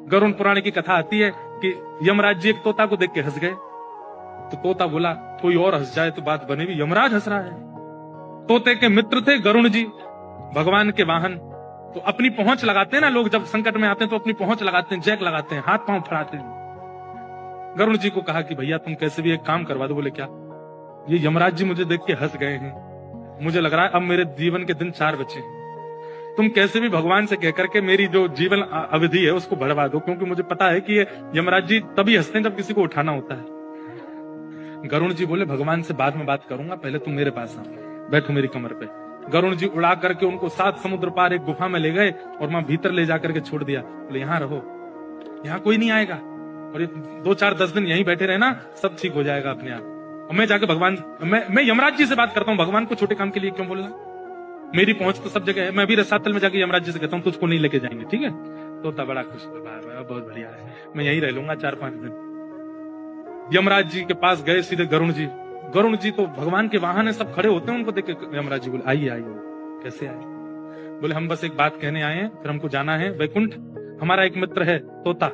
गरुड़ पुराण की कथा आती है कि यमराज जी एक तोता को देख के हंस गए। तो तोता बोला कोई और हंस जाए तो बात बनेगी, यमराज हंस रहा है। तोते के मित्र थे गरुड़ जी, भगवान के वाहन। तो अपनी पहुंच लगाते हैं ना लोग, जब संकट में आते हैं तो अपनी पहुंच लगाते हैं, जैक लगाते हैं, हाथ पांव फड़ाते हैं। गरुड़ जी को कहा कि भैया तुम कैसे भी एक काम करवा दो। बोले क्या? ये यमराज जी मुझे देख के हंस गए हैं, मुझे लग रहा है अब मेरे जीवन के दिन 4 बचे हैं। तुम कैसे भी भगवान से कहकर के मेरी जो जीवन अवधि है उसको बढ़वा दो, क्योंकि मुझे पता है कि ये यमराज जी तभी हंसते हैं जब किसी को उठाना होता है। गरुड़ जी बोले भगवान से बाद में बात करूंगा, पहले तुम मेरे पास आओ, बैठो मेरी कमर पे। गरुड़ जी उड़ा करके उनको 7 समुद्र पार एक गुफा में ले गए और वहां भीतर ले जाकर के छोड़ दिया। बोले यहाँ रहो, यहाँ कोई नहीं आएगा, और ये 2-4-10 दिन यहीं बैठे रहना, सब ठीक हो जाएगा अपने आप। और मैं जाके भगवान, मैं यमराज जी से बात करता हूँ, भगवान को छोटे काम के लिए क्यों बोलना, मेरी पहुंच तो सब जगह है। मैं अभी रसातल में जाके यमराज जी से कहता हूँ तुझको नहीं लेके जाएंगे, ठीक है? तोता बड़ा खुश हुआ, बहुत बढ़िया है, मैं यहीं रह लूंगा 4-5 दिन। यमराज जी के पास गए सीधे गरुड़ जी। गरुड़ जी तो भगवान के वाहन है, सब खड़े होते हैं, उनको देख के यमराज जी बोले आइए आइए। कैसे आए? बोले हम बस एक बात कहने आए हैं, फिर हमको जाना है वैकुंठ। हमारा एक मित्र है तोता,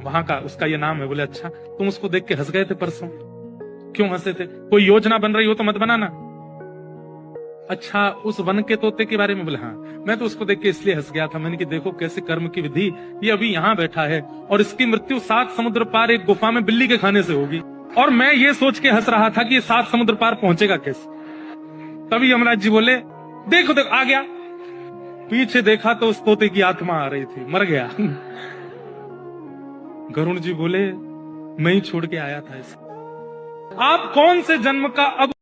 वहां का, उसका ये नाम है। बोले अच्छा, तुम उसको देख के हंस गए थे परसों, क्यों हंसे थे? कोई योजना बन रही हो तो मत बनाना। अच्छा, उस वन के तोते के बारे में? बोले हाँ, मैं तो उसको देख के इसलिए हंस गया था, मैंने कि देखो कैसे कर्म की विधि, ये अभी यहाँ बैठा है और इसकी मृत्यु 7 समुद्र पार एक गुफा में बिल्ली के खाने से होगी, और मैं ये सोच के हंस रहा था कि ये 7 समुद्र पार पहुंचेगा कैसे। तभी यमराज जी बोले देखो देखो आ गया। पीछे देखा तो उस तोते की आत्मा आ रही थी, मर गया। गरुड़ जी बोले मैं ही छोड़ के आया था इसे। आप कौन से जन्म का अब